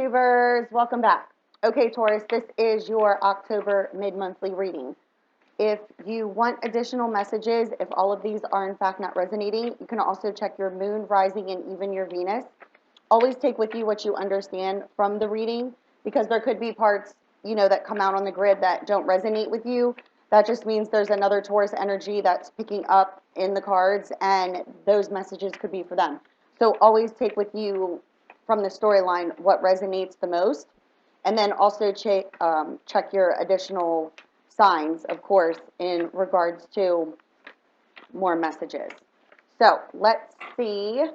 YouTubers, welcome back. Okay, Taurus, this is your October mid-monthly reading. If you want additional messages, if all of these are in fact not resonating, you can also check your moon, rising, and even your Venus. Always take with you what you understand from the reading, because there could be parts, that come out on the grid that don't resonate with you. That just means there's another Taurus energy that's picking up in the cards, and those messages could be for them. So always take with you from the storyline what resonates the most, and then also check your additional signs, of course, in regards to more messages. So let's see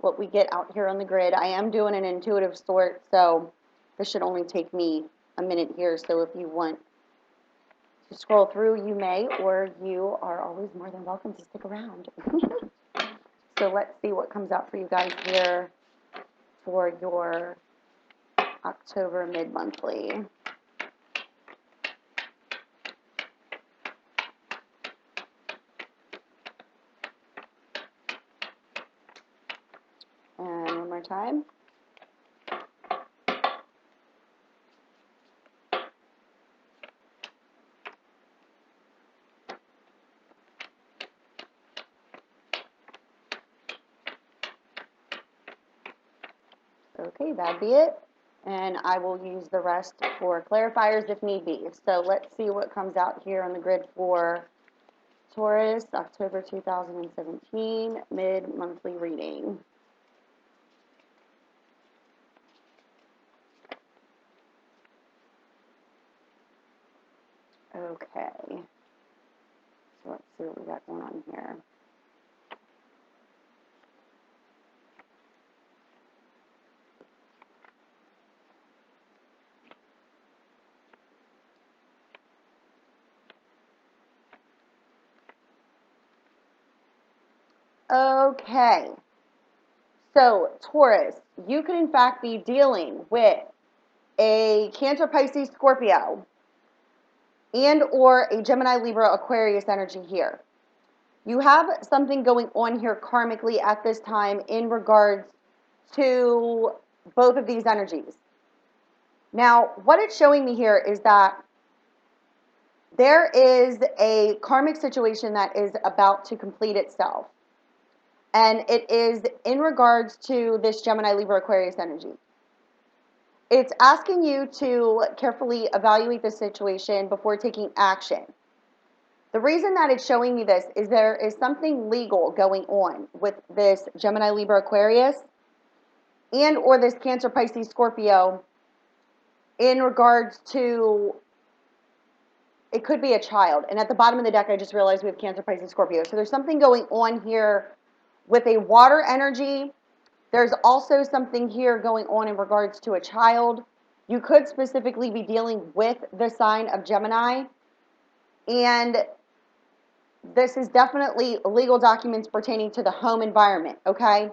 what we get out here on the grid. I am doing an intuitive sort, so this should only take me a minute here. So if you want to scroll through, you may, or you are always more than welcome to stick around. So let's see what comes out for you guys here for your October mid-monthly. And one more time. Okay, that'd be it. And I will use the rest for clarifiers if need be. So let's see what comes out here on the grid for Taurus, October 2017, mid-monthly reading. Okay. So let's see what we got going on here. Okay, so Taurus, you could in fact be dealing with a Cancer, Pisces, Scorpio, and or a Gemini, Libra, Aquarius energy here. You have something going on here karmically at this time in regards to both of these energies. Now, what it's showing me here is that there is a karmic situation that is about to complete itself. And it is in regards to this Gemini, Libra, Aquarius energy. It's asking you to carefully evaluate the situation before taking action. The reason that it's showing me this is there is something legal going on with this Gemini, Libra, Aquarius, and or this Cancer, Pisces, Scorpio in regards to, it could be a child. And at the bottom of the deck, I just realized we have Cancer, Pisces, Scorpio. So there's something going on here with a water energy. There's also something here going on in regards to a child. You could specifically be dealing with the sign of Gemini. And this is definitely legal documents pertaining to the home environment, okay?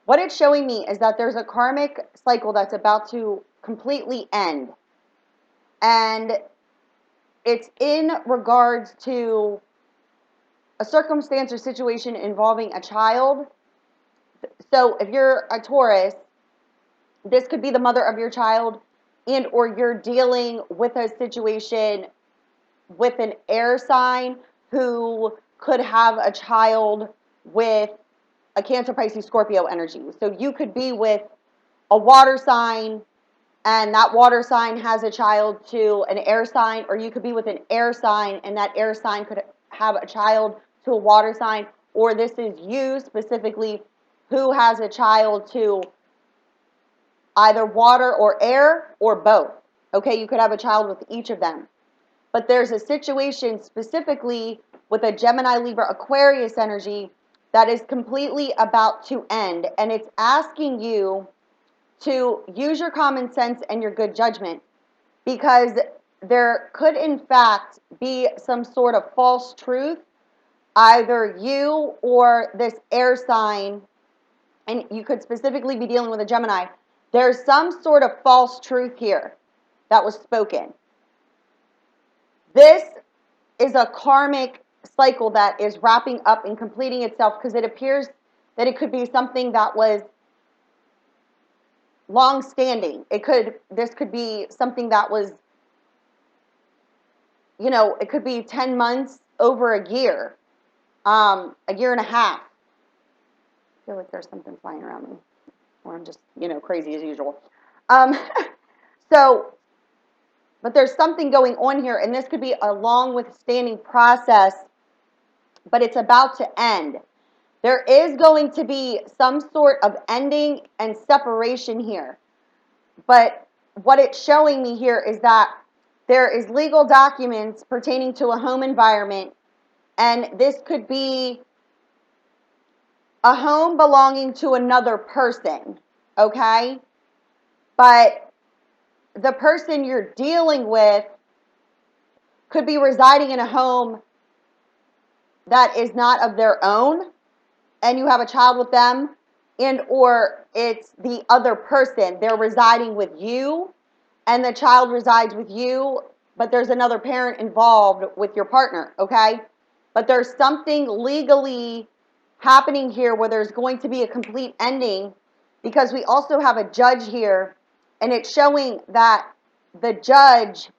What it's showing me is that there's a karmic cycle that's about to completely end. And it's in regards to a circumstance or situation involving a child. So if you're a Taurus, this could be the mother of your child, and or you're dealing with a situation with an air sign who could have a child with a Cancer, Pisces, Scorpio energy. So you could be with a water sign, and that water sign has a child to an air sign, or you could be with an air sign, and that air sign could have a child to a water sign, or this is you specifically who has a child to either water or air, or both. Okay, you could have a child with each of them. But there's a situation specifically with a Gemini, Libra, Aquarius energy that is completely about to end. And it's asking you to use your common sense and your good judgment, because there could in fact be some sort of false truth, either you or this air sign, and you could specifically be dealing with a Gemini. There's some sort of false truth here that was spoken. This is a karmic cycle that is wrapping up and completing itself, because it appears that it could be something that was long standing. This could be something that was, you know, it could be 10 months, over a year and a half. I feel like there's something flying around me, or I'm just, you know, crazy as usual. Um, so, but there's something going on here, and this could be a long withstanding process, but it's about to end. There is going to be some sort of ending and separation here. But what it's showing me here is that there is legal documents pertaining to a home environment, and this could be a home belonging to another person, okay? But the person you're dealing with could be residing in a home that is not of their own, and you have a child with them, and or it's the other person. They're residing with you, and the child resides with you, but there's another parent involved with your partner, okay? But there's something legally happening here where there's going to be a complete ending, because we also have a judge here, and it's showing that the judge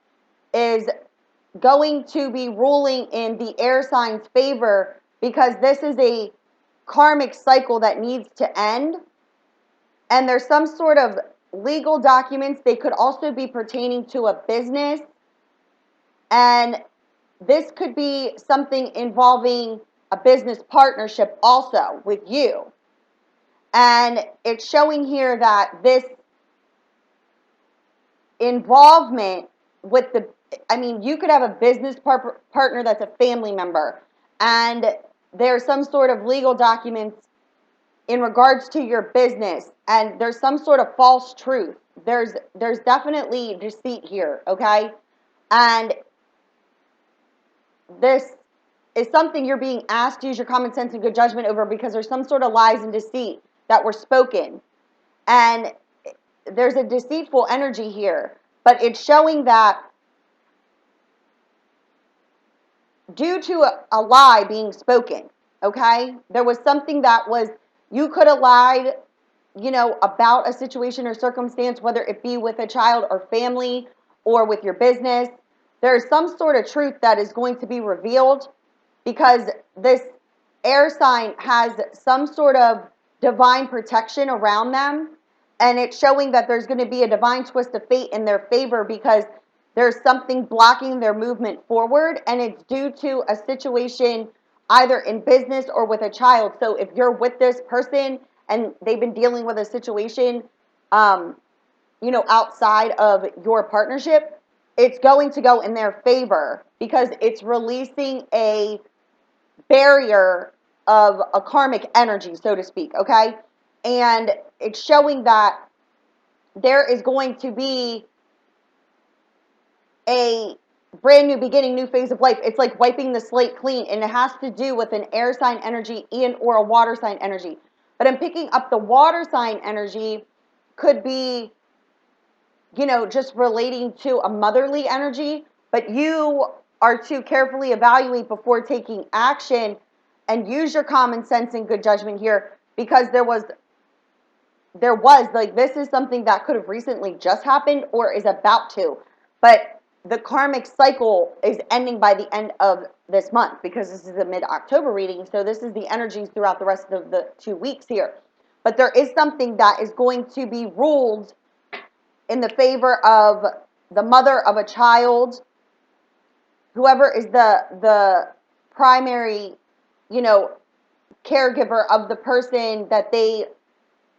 is going to be ruling in the air sign's favor, because this is a karmic cycle that needs to end. And there's some sort of legal documents. They could also be pertaining to a business, and this could be something involving a business partnership also with you. And it's showing here that this involvement with the, I mean, you could have a business partner that's a family member, and there's some sort of legal documents in regards to your business, and there's some sort of false truth. There's definitely deceit here, okay? And this is something you're being asked to use your common sense and good judgment over, because there's some sort of lies and deceit that were spoken. And there's a deceitful energy here, but it's showing that due to a lie being spoken, okay? There was something that was, you could have lied, you know, about a situation or circumstance, whether it be with a child or family or with your business. There's some sort of truth that is going to be revealed, because this air sign has some sort of divine protection around them, and it's showing that there's going to be a divine twist of fate in their favor, because there's something blocking their movement forward, and it's due to a situation either in business or with a child. So if you're with this person and they've been dealing with a situation, you know, outside of your partnership, it's going to go in their favor, because it's releasing a barrier of a karmic energy, so to speak, okay? And it's showing that there is going to be a brand new beginning, new phase of life. It's like wiping the slate clean, and it has to do with an air sign energy and or a water sign energy. But I'm picking up the water sign energy could be, you know, just relating to a motherly energy, but you are to carefully evaluate before taking action and use your common sense and good judgment here, because there was like, this is something that could have recently just happened or is about to, but the karmic cycle is ending by the end of this month, because this is a mid-October reading, so this is the energies throughout the rest of the 2 weeks here. But there is something that is going to be ruled in the favor of the mother of a child, whoever is the primary, you know, caregiver of the person that they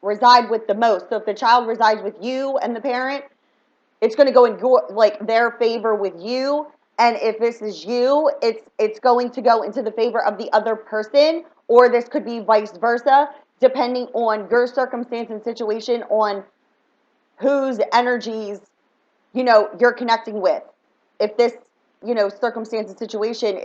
reside with the most. So if the child resides with you and the parent, it's going to go in your, like, their favor with you. And if this is you, it's going to go into the favor of the other person, or this could be vice versa, depending on your circumstance and situation, on whose energies, you know, you're connecting with. If this, you know, circumstance and situation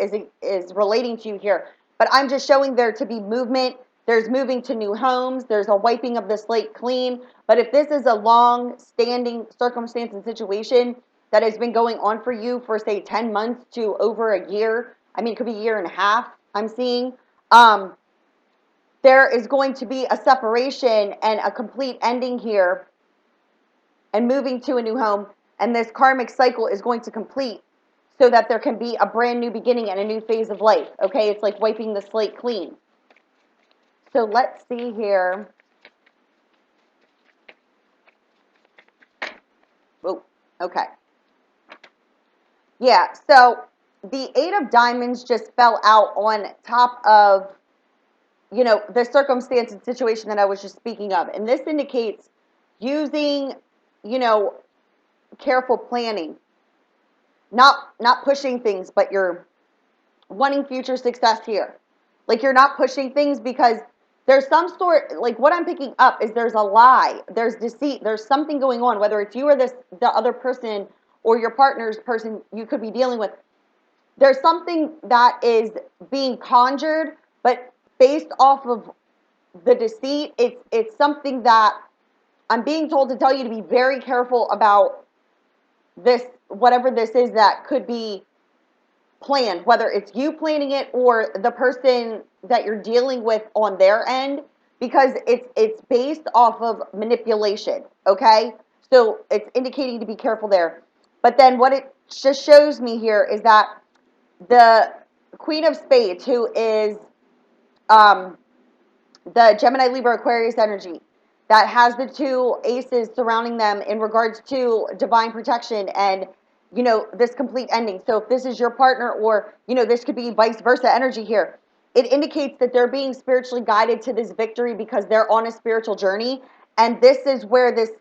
is relating to you here. But I'm just showing there to be movement. There's moving to new homes. There's a wiping of the slate clean. But if this is a long-standing circumstance and situation that has been going on for you for, say, 10 months to over a year, I mean, it could be a year and a half, I'm seeing, there is going to be a separation and a complete ending here. and moving to a new home, and this karmic cycle is going to complete so that there can be a brand new beginning and a new phase of life, okay? It's like wiping the slate clean. So let's see here. Oh, okay. Yeah, so the Eight of Diamonds just fell out on top of, you know, the circumstance and situation that I was just speaking of. And this indicates using, you know, careful planning. Not pushing things, but you're wanting future success here. Like you're not pushing things because there's some sort, like what I'm picking up is there's a lie, there's deceit, there's something going on, whether it's you or the other person or your partner's person you could be dealing with. There's something that is being conjured, but based off of the deceit, it's something that I'm being told to tell you to be very careful about this, whatever this is that could be planned, whether it's you planning it or the person that you're dealing with on their end, because it's based off of manipulation, okay? So it's indicating to be careful there. But then what it just shows me here is that the Queen of Spades, who is the Gemini, Libra, Aquarius energy, that has the two aces surrounding them in regards to divine protection and, you know, this complete ending. So if this is your partner, or, you know, this could be vice versa energy here, it indicates that they're being spiritually guided to this victory because they're on a spiritual journey. And this is where this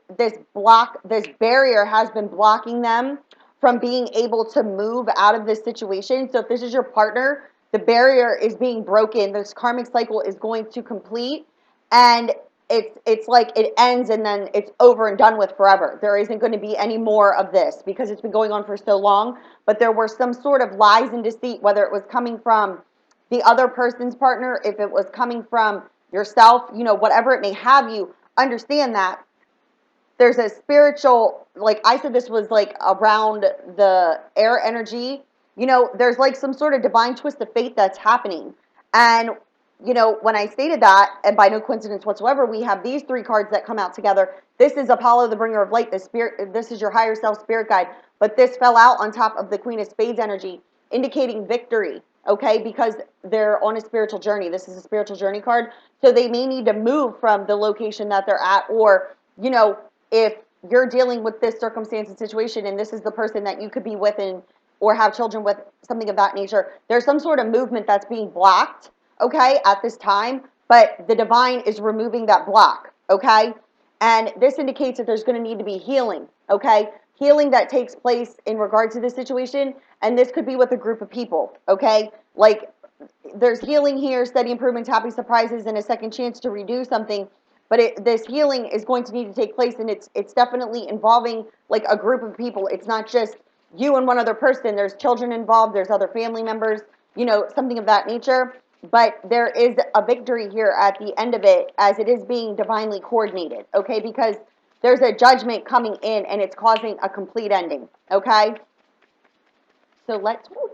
barrier has been blocking them from being able to move out of this situation. So if this is your partner, the barrier is being broken. This karmic cycle is going to complete, and it's like it ends and then it's over and done with forever. There isn't going to be any more of this because it's been going on for so long. But there were some sort of lies and deceit, whether it was coming from the other person's partner, if it was coming from yourself, you know, whatever it may have you, understand that there's a spiritual, like I said, this was like around the air energy, you know, there's like some sort of divine twist of fate that's happening. And, you know, when I stated that, and by no coincidence whatsoever, we have these three cards that come out together. This is Apollo, the bringer of light, the spirit, this is your higher self spirit guide. But this fell out on top of the Queen of Spades energy, indicating victory, okay, because they're on a spiritual journey. This is a spiritual journey card. So they may need to move from the location that they're at, or, you know, if you're dealing with this circumstance and situation and this is the person that you could be with and or have children with, something of that nature, there's some sort of movement that's being blocked, okay, at this time, but the divine is removing that block, okay? And this indicates that there's going to need to be healing, okay? Healing that takes place in regards to this situation, and this could be with a group of people, okay? Like there's healing here, steady improvements, happy surprises, and a second chance to redo something. But this healing is going to need to take place, and it's definitely involving like a group of people. It's not just you and one other person. There's children involved. There's other family members, you know, something of that nature. But there is a victory here at the end of it, as it is being divinely coordinated, okay? Because there's a judgment coming in, and it's causing a complete ending, okay? So let's move.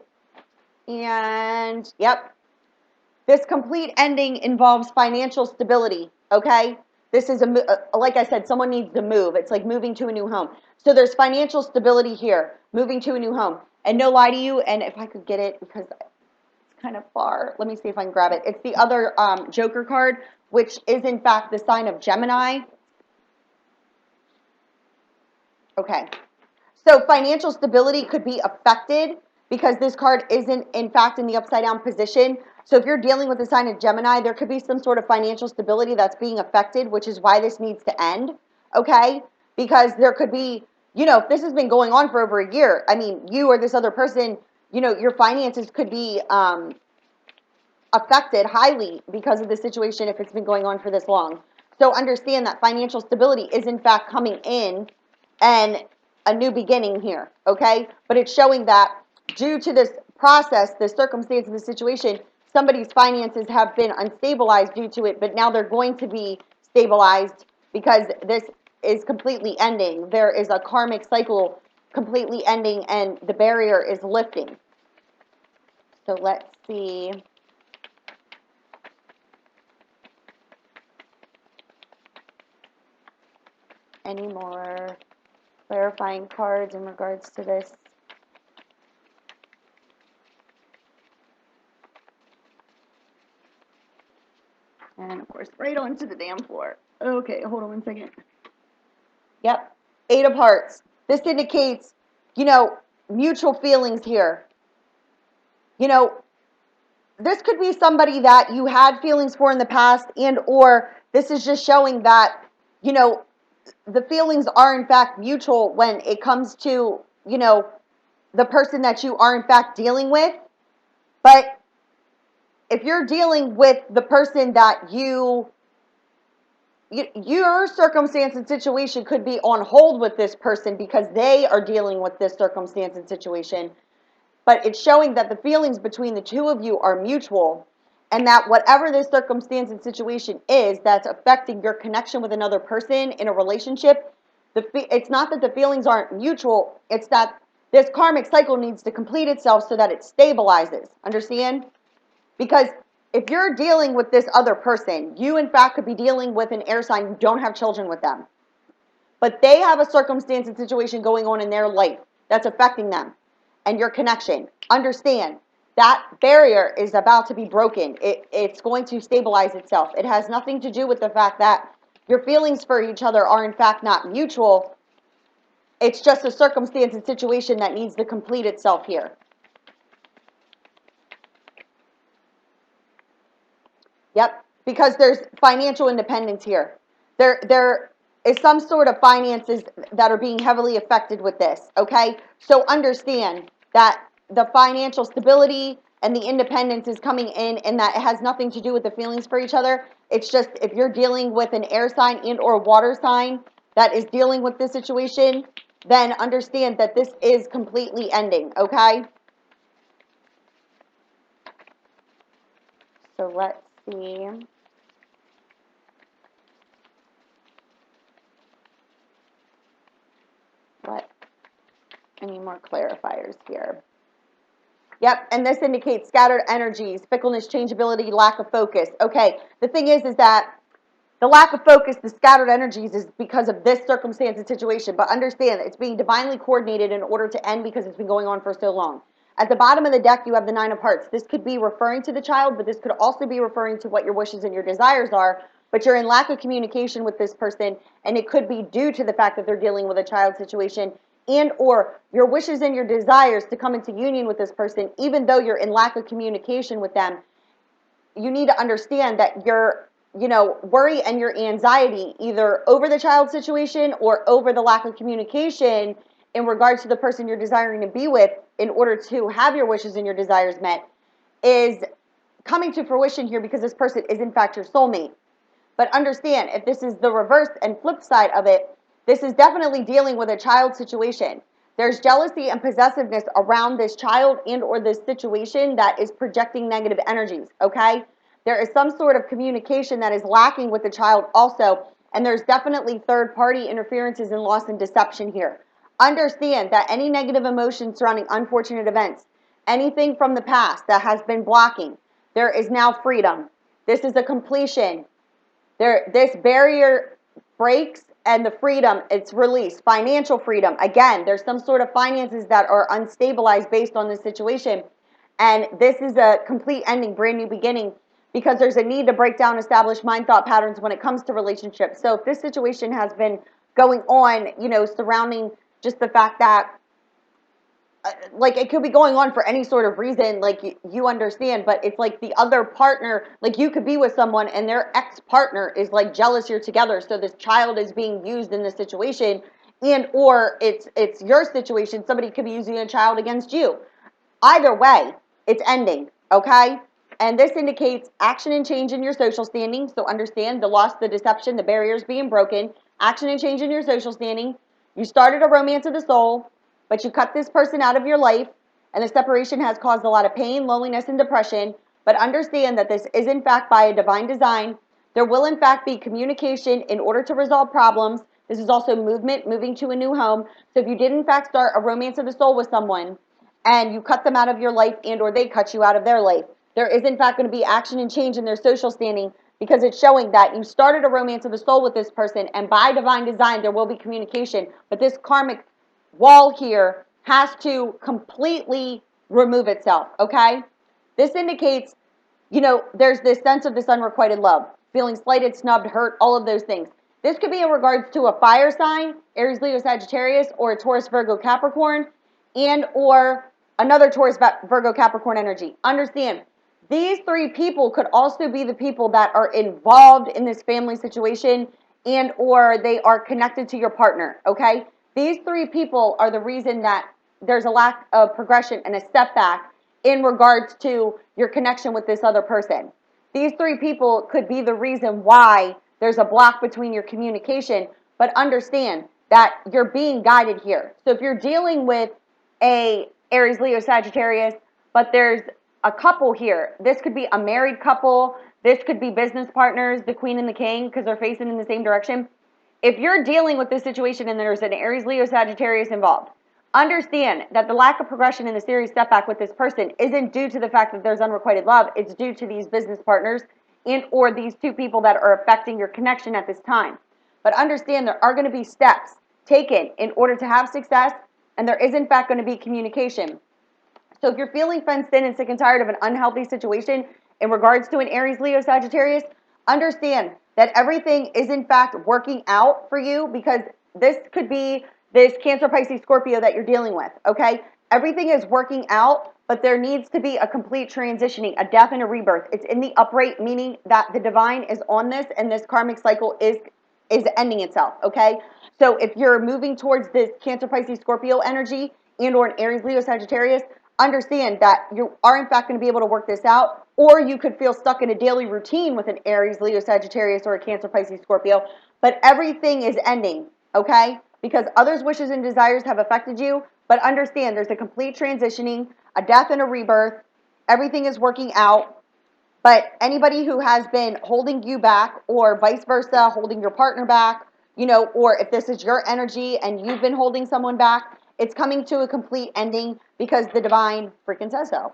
And, yep, this complete ending involves financial stability, okay? This is, like I said, someone needs to move. It's like moving to a new home. So there's financial stability here, moving to a new home. And no lie to you, and if I could get it, because it's kind of far. Let me see if I can grab it. It's the other Joker card, which is in fact the sign of Gemini. Okay. So financial stability could be affected because this card isn't, in fact, in the upside down position. So if you're dealing with the sign of Gemini, there could be some sort of financial stability that's being affected, which is why this needs to end, okay? Because there could be, you know, if this has been going on for over a year, I mean, you or this other person, you know, your finances could be affected highly because of the situation if it's been going on for this long. So understand that financial stability is in fact coming in and a new beginning here, okay? But it's showing that due to this process, the circumstance of the situation, somebody's finances have been unstabilized due to it, but now they're going to be stabilized because this is completely ending. There is a karmic cycle completely ending and the barrier is lifting. So let's see. Any more clarifying cards in regards to this. And of course, right onto the damn floor. Okay, hold on one second. Yep, 8 of Hearts. This indicates, mutual feelings here. This could be somebody that you had feelings for in the past, and or this is just showing that, the feelings are in fact mutual when it comes to, the person that you are in fact dealing with. But if you're dealing with the person that your circumstance and situation could be on hold with this person because they are dealing with this circumstance and situation, but it's showing that the feelings between the two of you are mutual, and that whatever this circumstance and situation is that's affecting your connection with another person in a relationship, it's not that the feelings aren't mutual, it's that this karmic cycle needs to complete itself so that it stabilizes. Understand? Because if you're dealing with this other person, you in fact could be dealing with an air sign, you don't have children with them. But they have a circumstance and situation going on in their life that's affecting them and your connection. Understand, that barrier is about to be broken. It's going to stabilize itself. It has nothing to do with the fact that your feelings for each other are in fact not mutual. It's just a circumstance and situation that needs to complete itself here. Yep, because there's financial independence here. There is some sort of finances that are being heavily affected with this, okay? So understand that the financial stability and the independence is coming in, and that it has nothing to do with the feelings for each other. It's just if you're dealing with an air sign and or water sign that is dealing with this situation, then understand that this is completely ending, okay? So let's see. What? Any more clarifiers here? Yep, and this indicates scattered energies, fickleness, changeability, lack of focus. Okay, the thing is that the lack of focus, the scattered energies is because of this circumstance and situation, but understand it's being divinely coordinated in order to end because it's been going on for so long. At the bottom of the deck, you have the 9 of Hearts. This could be referring to the child, but this could also be referring to what your wishes and your desires are, but you're in lack of communication with this person, and it could be due to the fact that they're dealing with a child situation, and or your wishes and your desires to come into union with this person, even though you're in lack of communication with them. You need to understand that your worry and your anxiety either over the child situation or over the lack of communication in regards to the person you're desiring to be with in order to have your wishes and your desires met is coming to fruition here because this person is in fact your soulmate. But understand, if this is the reverse and flip side of it, this is definitely dealing with a child situation. There's jealousy and possessiveness around this child and or this situation that is projecting negative energies, okay? There is some sort of communication that is lacking with the child also, and there's definitely third-party interferences and loss and deception here. Understand that any negative emotions surrounding unfortunate events, anything from the past that has been blocking, there is now freedom. This is a completion. This barrier breaks and the freedom, it's released. Financial freedom. Again, there's some sort of finances that are unstabilized based on this situation. And this is a complete ending, brand new beginning, because there's a need to break down established mind thought patterns when it comes to relationships. So if this situation has been going on, surrounding just the fact that like it could be going on for any sort of reason, like you understand, but it's like the other partner, like you could be with someone and their ex-partner is like jealous you're together, so this child is being used in this situation, and or it's your situation, somebody could be using a child against you. Either way, it's ending, okay? And this indicates action and change in your social standing. So understand the loss, the deception, the barriers being broken, action and change in your social standing. You started a romance of the soul, but you cut this person out of your life, and the separation has caused a lot of pain, loneliness, and depression. But understand that this is in fact by a divine design. There will in fact be communication in order to resolve problems. This is also movement, moving to a new home. So if you did in fact start a romance of the soul with someone, and you cut them out of your life and or they cut you out of their life, there is in fact going to be action and change in their social standing because it's showing that you started a romance of the soul with this person, and by divine design, there will be communication. But this karmic wall here has to completely remove itself, okay? This indicates, you know, there's this sense of this unrequited love, feeling slighted, snubbed, hurt, all of those things. This could be in regards to a fire sign, Aries, Leo, Sagittarius, or a Taurus, Virgo, Capricorn, and or another Taurus, Virgo, Capricorn energy. Understand, these three people could also be the people that are involved in this family situation and or they are connected to your partner, okay? These three people are the reason that there's a lack of progression and a step back in regards to your connection with this other person. These three people could be the reason why there's a block between your communication, but understand that you're being guided here. So if you're dealing with a Aries, Leo, Sagittarius, but there's a couple here. This could be a married couple. This could be business partners, the queen and the king, because they're facing in the same direction. If you're dealing with this situation and there's an Aries, Leo, Sagittarius involved, understand that the lack of progression in the serious step back with this person isn't due to the fact that there's unrequited love. It's due to these business partners and or these two people that are affecting your connection at this time. But understand there are going to be steps taken in order to have success, and there is in fact going to be communication. So if you're feeling fenced in and sick and tired of an unhealthy situation in regards to an Aries, Leo, Sagittarius, understand that everything is in fact working out for you, because this could be this Cancer, Pisces, Scorpio that you're dealing with, okay? Everything is working out, but there needs to be a complete transitioning, a death and a rebirth. It's in the upright, meaning that the divine is on this and this karmic cycle is ending itself, okay? So if you're moving towards this Cancer, Pisces, Scorpio energy and or an Aries, Leo, Sagittarius, understand that you are in fact going to be able to work this out, or you could feel stuck in a daily routine with an Aries, Leo, Sagittarius, or a Cancer, Pisces, Scorpio, but everything is ending, okay? Because others' wishes and desires have affected you, but understand there's a complete transitioning, a death and a rebirth. Everything is working out. But anybody who has been holding you back or vice versa, holding your partner back, you know, or if this is your energy and you've been holding someone back, it's coming to a complete ending because the divine freaking says so.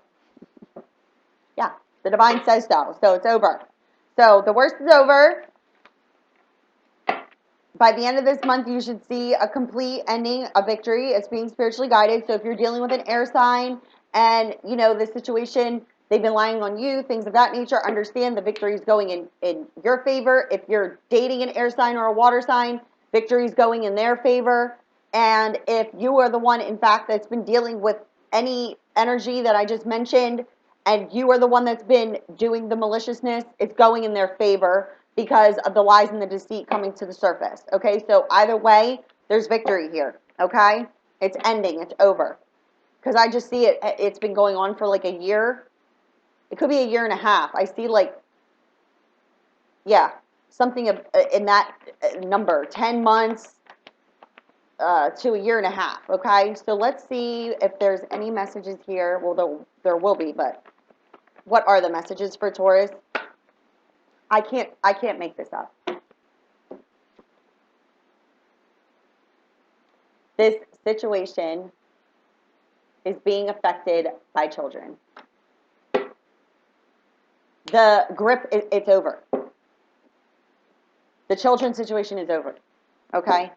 Yeah, the divine says so. So it's over. So the worst is over. By the end of this month, you should see a complete ending, a victory. It's being spiritually guided. So if you're dealing with an air sign and, you know, the situation, they've been lying on you, things of that nature, understand the victory is going in your favor. If you're dating an air sign or a water sign, victory is going in their favor. And if you are the one, in fact, that's been dealing with any energy that I just mentioned, and you are the one that's been doing the maliciousness, it's going in their favor because of the lies and the deceit coming to the surface, okay? So either way, there's victory here, okay? It's ending. It's over. Because I just see it. It's been going on for like a year. It could be a year and a half. I see like, yeah, something in that number, 10 months to a year and a half, okay? So let's see if there's any messages here. Well, there will be, but what are the messages for Taurus? I can't make this up. This situation is being affected by children. The grip, it's over. The children situation is over, okay?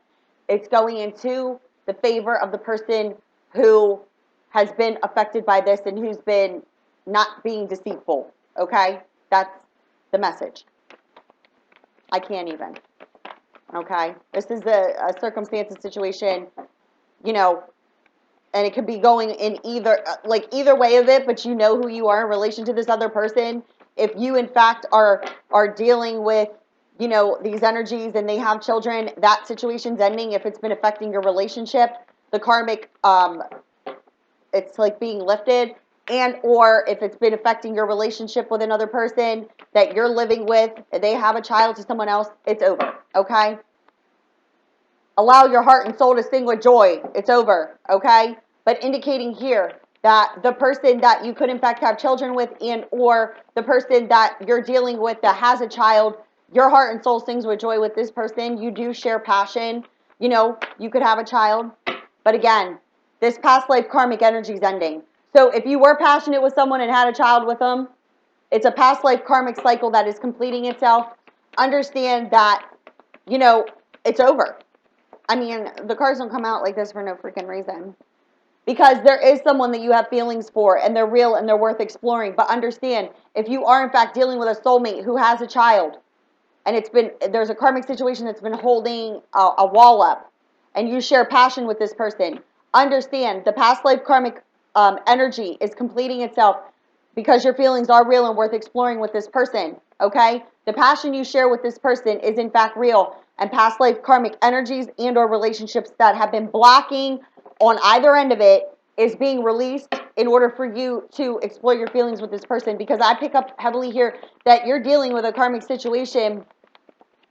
It's going into the favor of the person who has been affected by this and who's been not being deceitful, okay? That's the message. I can't even, okay? This is a circumstance, a situation, you know, and it could be going in either way of it, but you know who you are in relation to this other person. If you, in fact, are dealing with, you know, these energies and they have children, that situation's ending. If it's been affecting your relationship, the karmic, it's like being lifted. And or if it's been affecting your relationship with another person that you're living with, they have a child to someone else, it's over, okay? Allow your heart and soul to sing with joy. It's over, okay? But indicating here that the person that you could in fact have children with and or the person that you're dealing with that has a child, your heart and soul sings with joy with this person. You do share passion. You know, you could have a child. But again, this past life karmic energy is ending. So if you were passionate with someone and had a child with them, It's a past life karmic cycle that is completing itself. Understand that, you know, it's over. I mean, the cards don't come out like this for no freaking reason. Because there is someone that you have feelings for, and they're real and they're worth exploring. But understand, if you are in fact dealing with a soulmate who has a child, and there's a karmic situation that's been holding a wall up, and you share passion with this person, understand the past life karmic energy is completing itself because your feelings are real and worth exploring with this person, okay? The passion you share with this person is in fact real, and past life karmic energies and or relationships that have been blocking on either end of it is being released in order for you to explore your feelings with this person, because I pick up heavily here that you're dealing with a karmic situation,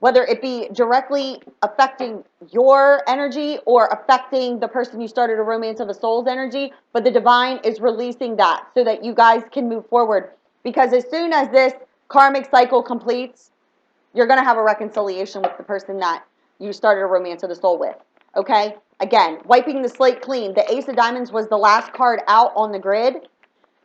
whether it be directly affecting your energy or affecting the person you started a romance of a soul's energy, but the divine is releasing that so that you guys can move forward. Because as soon as this karmic cycle completes, you're going to have a reconciliation with the person that you started a romance of the soul with, okay? Again, wiping the slate clean. The Ace of Diamonds was the last card out on the grid.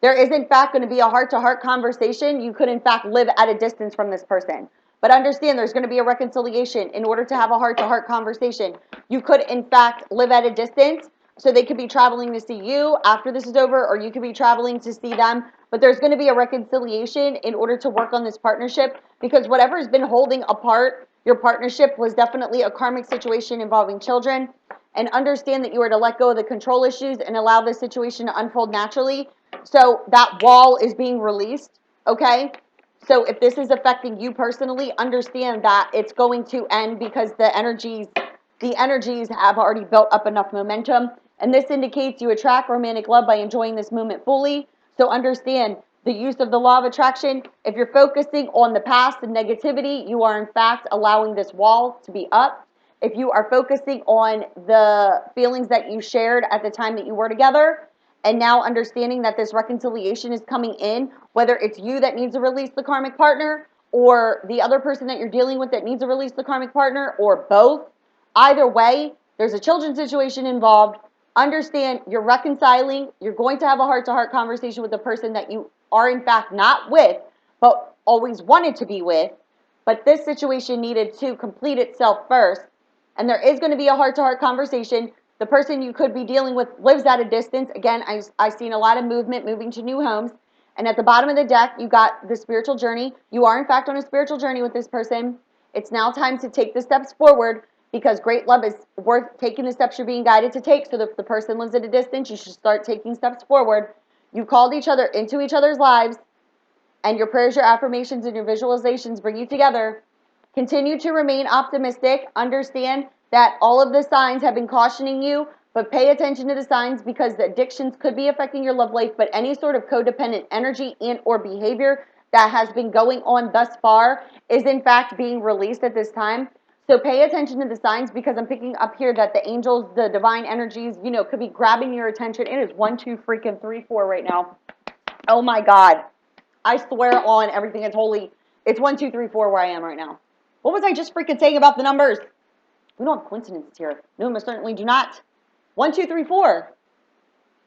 There is, in fact, going to be a heart-to-heart conversation. You could, in fact, live at a distance from this person. But understand there's going to be a reconciliation. In order to have a heart-to-heart conversation, you could, in fact, live at a distance. So they could be traveling to see you after this is over, or you could be traveling to see them. But there's going to be a reconciliation in order to work on this partnership, because whatever has been holding apart your partnership was definitely a karmic situation involving children. And understand that you are to let go of the control issues and allow this situation to unfold naturally. So that wall is being released, okay? So if this is affecting you personally, understand that it's going to end because the energies have already built up enough momentum. And this indicates you attract romantic love by enjoying this moment fully. So understand the use of the law of attraction. If you're focusing on the past and negativity, you are in fact allowing this wall to be up. If you are focusing on the feelings that you shared at the time that you were together, and now understanding that this reconciliation is coming in, whether it's you that needs to release the karmic partner or the other person that you're dealing with that needs to release the karmic partner, or both, either way, there's a children's situation involved. Understand you're reconciling. You're going to have a heart-to-heart conversation with the person that you are in fact not with, but always wanted to be with. But this situation needed to complete itself first. And there is going to be a heart-to-heart conversation. The person you could be dealing with lives at a distance. Again, I've seen a lot of movement, moving to new homes. And at the bottom of the deck, you got the spiritual journey. You are, in fact, on a spiritual journey with this person. It's now time to take the steps forward, because great love is worth taking the steps you're being guided to take. So that if the person lives at a distance, you should start taking steps forward. You called each other into each other's lives, and your prayers, your affirmations, and your visualizations bring you together. Continue to remain optimistic. Understand that all of the signs have been cautioning you, but pay attention to the signs, because the addictions could be affecting your love life, but any sort of codependent energy and or behavior that has been going on thus far is in fact being released at this time. So pay attention to the signs, because I'm picking up here that the angels, the divine energies, could be grabbing your attention. It is 1, 2, freaking 3, 4 right now. Oh my God. I swear on everything that's holy. It's 1, 2, 3, 4 where I am right now. What was I just freaking saying about the numbers? We don't have coincidences here. No, most certainly do not. 1, 2, 3, 4.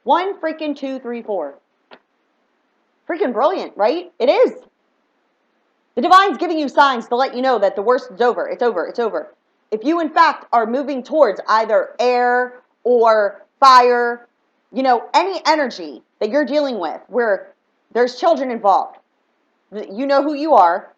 1 freaking 2, 3, 4. Freaking brilliant, right? It is. The divine's giving you signs to let you know that the worst is over. It's over. It's over. If you, in fact, are moving towards either air or fire, any energy that you're dealing with where there's children involved, you know who you are.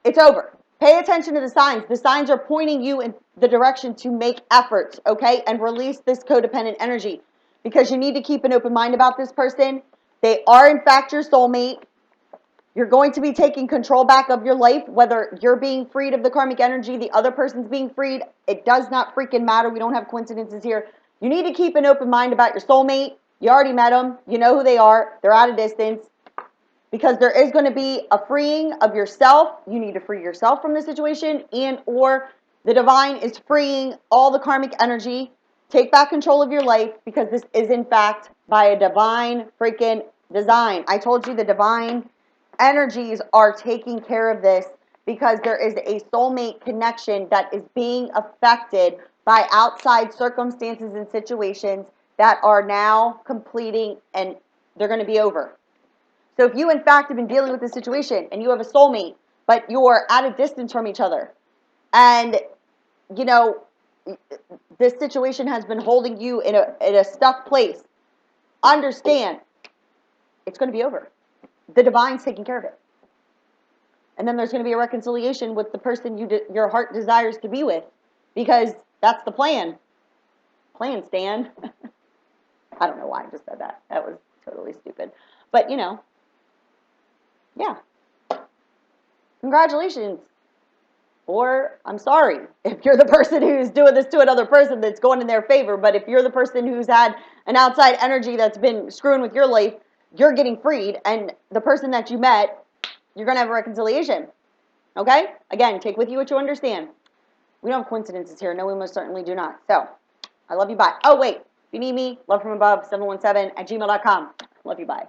It's over. Pay attention to the signs. The signs are pointing you in the direction to make efforts, okay? And release this codependent energy, because you need to keep an open mind about this person. They are, in fact, your soulmate. You're going to be taking control back of your life, whether you're being freed of the karmic energy, the other person's being freed. It does not freaking matter. We don't have coincidences here. You need to keep an open mind about your soulmate. You already met them. You know who they are. They're at a distance. Because there is going to be a freeing of yourself. You need to free yourself from the situation, and or the divine is freeing all the karmic energy. Take back control of your life, because this is in fact by a divine freaking design. I told you the divine energies are taking care of this, because there is a soulmate connection that is being affected by outside circumstances and situations that are now completing, and they're going to be over. So if you, in fact, have been dealing with this situation and you have a soulmate, but you're at a distance from each other, and, you know, this situation has been holding you in a stuck place, understand it's going to be over. The divine's taking care of it. And then there's going to be a reconciliation with the person your heart desires to be with, because that's the plan. Plan, Stan. I don't know why I just said that. That was totally stupid. But, you know, yeah. Congratulations. Or I'm sorry if you're the person who's doing this to another person that's going in their favor. But if you're the person who's had an outside energy that's been screwing with your life, you're getting freed. And the person that you met, you're going to have a reconciliation. Okay? Again, take with you what you understand. We don't have coincidences here. No, we most certainly do not. So, I love you. Bye. Oh, wait. If you need me, love from above, 717 at gmail.com. Love you. Bye.